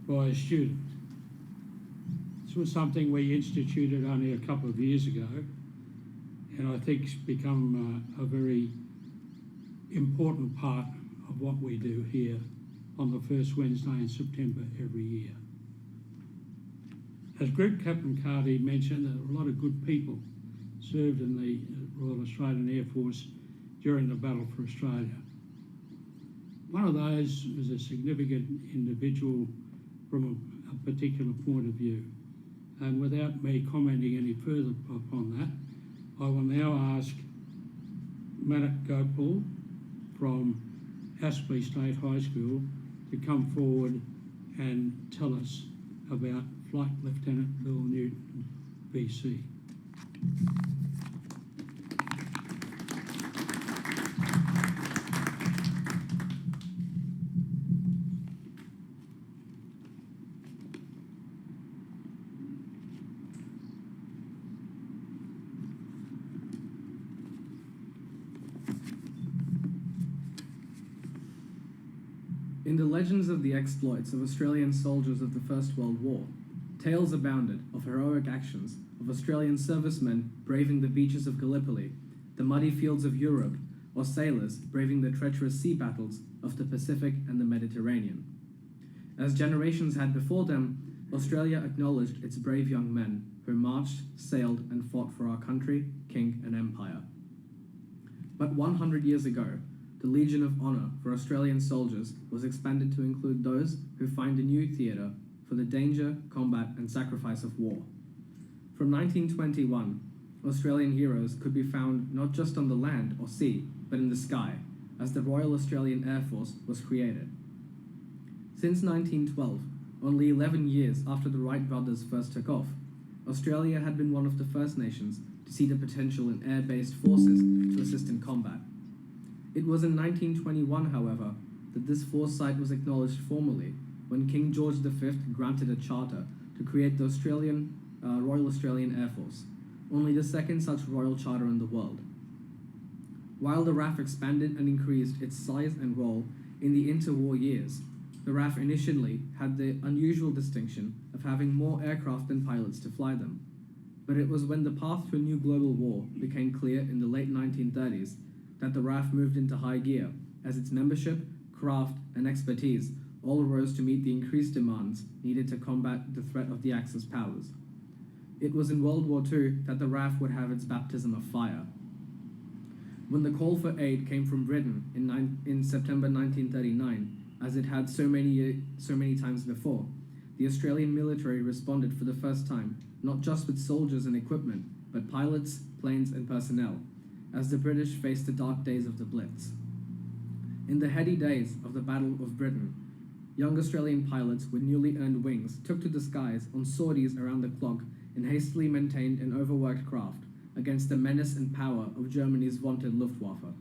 by a student. This was something we instituted only a couple of years ago, and I think it's become a very important part of what we do here on the first Wednesday in September every year. As Group Captain Carty mentioned, a lot of good people served in the Royal Australian Air Force during the Battle for Australia. One of those was a significant individual from a particular point of view. And without me commenting any further upon that, I will now ask Manak Gopal from Aspley State High School to come forward and tell us about Flight Lieutenant Bill Newton, BC. In the legends of the exploits of Australian soldiers of the First World War, tales abounded of heroic actions of Australian servicemen braving the beaches of Gallipoli, the muddy fields of Europe, or sailors braving the treacherous sea battles of the Pacific and the Mediterranean. As generations had before them, Australia acknowledged its brave young men who marched, sailed, and fought for our country, king, and empire. But 100 years ago, the Legion of Honour for Australian soldiers was expanded to include those who find a new theatre for the danger, combat, and sacrifice of war. From 1921, Australian heroes could be found not just on the land or sea, but in the sky, as the Royal Australian Air Force was created. Since 1912, only 11 years after the Wright brothers first took off, Australia had been one of the first nations to see the potential in air-based forces to assist in combat. It was in 1921, however, that this foresight was acknowledged formally when King George V granted a charter to create the Royal Australian Air Force, only the second such royal charter in the world. While the RAAF expanded and increased its size and role in the interwar years, the RAAF initially had the unusual distinction of having more aircraft than pilots to fly them. But it was when the path to a new global war became clear in the late 1930s that the RAAF moved into high gear, as its membership, craft, and expertise all rose to meet the increased demands needed to combat the threat of the Axis powers. It was in World War II that the RAAF would have its baptism of fire. When the call for aid came from Britain in September 1939, as it had so many times before, the Australian military responded for the first time, not just with soldiers and equipment, but pilots, planes, and personnel, as the British faced the dark days of the Blitz. In the heady days of the Battle of Britain, young Australian pilots with newly earned wings took to the skies on sorties around the clock in hastily maintained and overworked craft against the menace and power of Germany's vaunted Luftwaffe.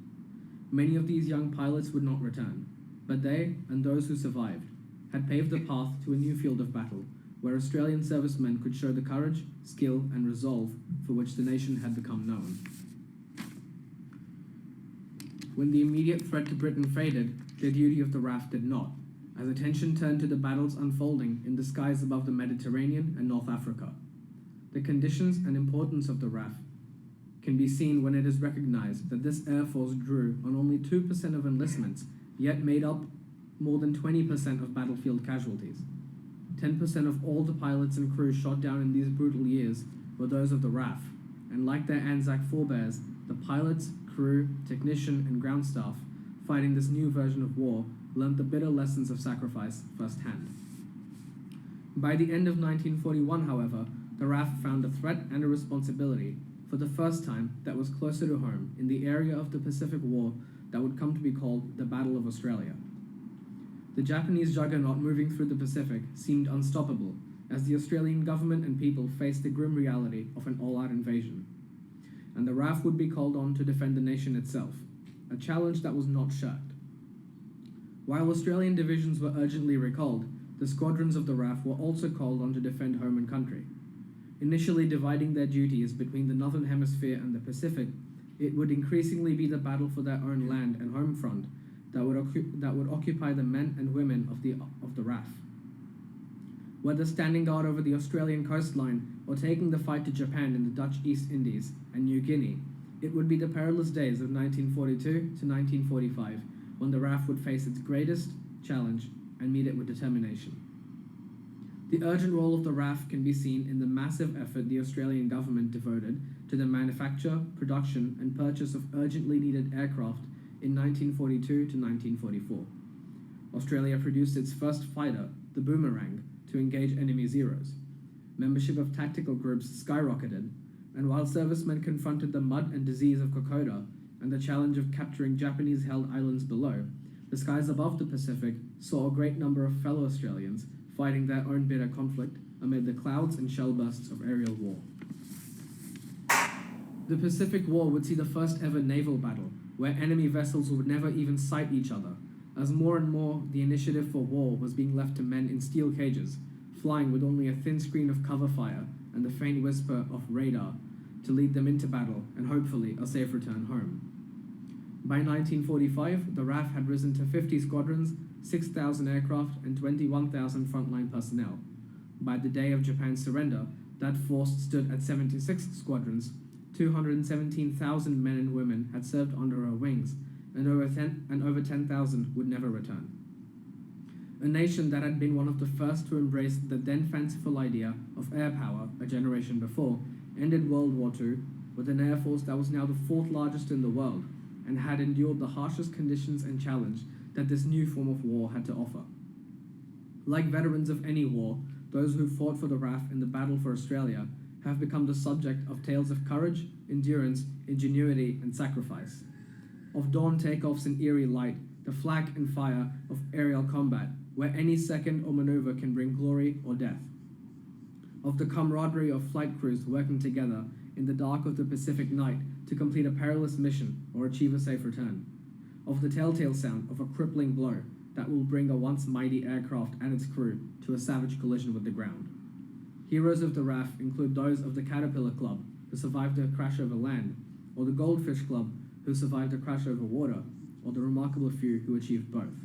Many of these young pilots would not return, but they, and those who survived, had paved the path to a new field of battle, where Australian servicemen could show the courage, skill, and resolve for which the nation had become known. When the immediate threat to Britain faded, the duty of the RAAF did not, as attention turned to the battles unfolding in the skies above the Mediterranean and North Africa. The conditions and importance of the RAAF can be seen when it is recognized that this Air Force drew on only 2% of enlistments, yet made up more than 20% of battlefield casualties. 10% of all the pilots and crew shot down in these brutal years were those of the RAAF, and like their Anzac forebears, the pilots, crew, technician, and ground staff fighting this new version of war learned the bitter lessons of sacrifice firsthand. By the end of 1941, however, the RAAF found a threat and a responsibility for the first time that was closer to home in the area of the Pacific War that would come to be called the Battle of Australia. The Japanese juggernaut moving through the Pacific seemed unstoppable as the Australian government and people faced the grim reality of an all-out invasion. And the RAAF would be called on to defend the nation itself, a challenge that was not shirked. While Australian divisions were urgently recalled, the squadrons of the RAAF were also called on to defend home and country. Initially dividing their duties between the Northern Hemisphere and the Pacific, it would increasingly be the battle for their own land and home front that would occupy the men and women of the RAAF. Whether standing guard over the Australian coastline or taking the fight to Japan in the Dutch East Indies and New Guinea, it would be the perilous days of 1942 to 1945 when the RAAF would face its greatest challenge and meet it with determination. The urgent role of the RAAF can be seen in the massive effort the Australian government devoted to the manufacture, production, and purchase of urgently needed aircraft in 1942 to 1944. Australia produced its first fighter, the Boomerang, to engage enemy Zeros. Membership of tactical groups skyrocketed, and while servicemen confronted the mud and disease of Kokoda and the challenge of capturing Japanese-held islands below, the skies above the Pacific saw a great number of fellow Australians fighting their own bitter conflict amid the clouds and shell bursts of aerial war. The Pacific War would see the first ever naval battle, where enemy vessels would never even sight each other, as more and more the initiative for war was being left to men in steel cages, flying with only a thin screen of cover fire and the faint whisper of radar to lead them into battle and hopefully a safe return home. By 1945, the RAAF had risen to 50 squadrons, 6,000 aircraft, and 21,000 frontline personnel. By the day of Japan's surrender, that force stood at 76 squadrons, 217,000 men and women had served under her wings, and over 10,000 would never return. A nation that had been one of the first to embrace the then fanciful idea of air power a generation before ended World War II with an air force that was now the fourth largest in the world and had endured the harshest conditions and challenge that this new form of war had to offer. Like veterans of any war, those who fought for the RAAF in the battle for Australia have become the subject of tales of courage, endurance, ingenuity, and sacrifice. Of dawn takeoffs in eerie light, the flak and fire of aerial combat, where any second or maneuver can bring glory or death. Of the camaraderie of flight crews working together in the dark of the Pacific night to complete a perilous mission or achieve a safe return. Of the telltale sound of a crippling blow that will bring a once mighty aircraft and its crew to a savage collision with the ground. Heroes of the RAAF include those of the Caterpillar Club, who survived a crash over land, or the Goldfish Club, who survived a crash over water, or the remarkable few who achieved both.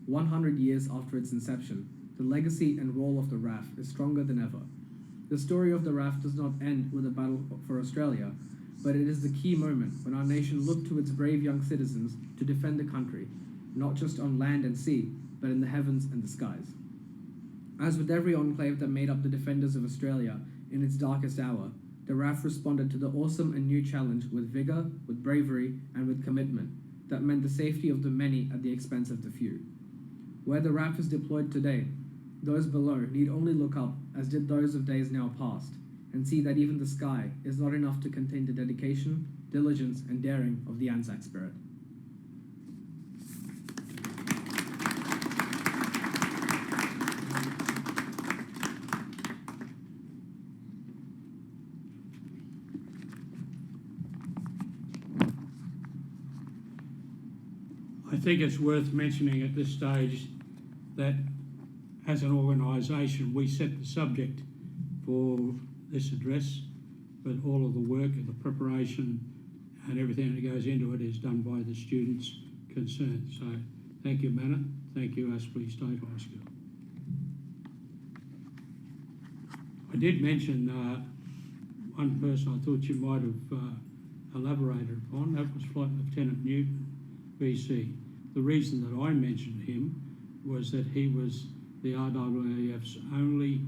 100 years after its inception, the legacy and role of the RAAF is stronger than ever. The story of the RAAF does not end with a battle for Australia, but it is the key moment when our nation looked to its brave young citizens to defend the country, not just on land and sea, but in the heavens and the skies. As with every enclave that made up the defenders of Australia in its darkest hour, the RAAF responded to the awesome and new challenge with vigour, with bravery, and with commitment that meant the safety of the many at the expense of the few. Where the RAAF is deployed today, those below need only look up, as did those of days now past, and see that even the sky is not enough to contain the dedication, diligence, and daring of the Anzac spirit. I think it's worth mentioning at this stage that as an organisation we set the subject for this address, but all of the work and the preparation and everything that goes into it is done by the students concerned. So thank you, Manna. Thank you, Aspley State High School. I did mention one person I thought you might have elaborated upon. That was Flight Lieutenant Newton, BC. The reason that I mentioned him was that he was the RAAF's only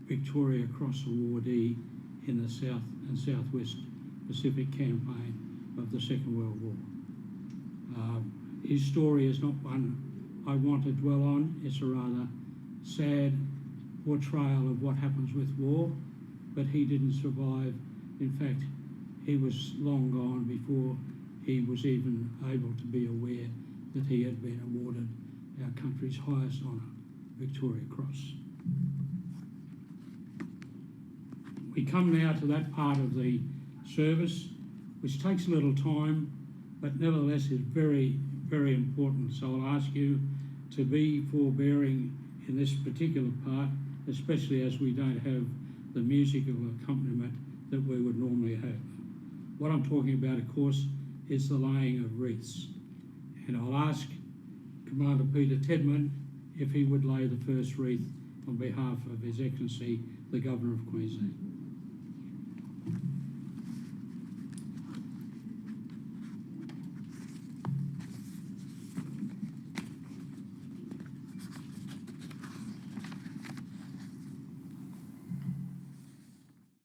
Victoria Cross awardee in the South and Southwest Pacific campaign of the Second World War. His story is not one I want to dwell on. It's a rather sad portrayal of what happens with war, but he didn't survive. In fact, he was long gone before he was even able to be aware that he had been awarded our country's highest honour, Victoria Cross. We come now to that part of the service which takes a little time, but nevertheless is very, very important. So I'll ask you to be forbearing in this particular part, especially as we don't have the musical accompaniment that we would normally have. What I'm talking about, of course, is the laying of wreaths. And I'll ask Commander Peter Tedman if he would lay the first wreath on behalf of His Excellency, the Governor of Queensland.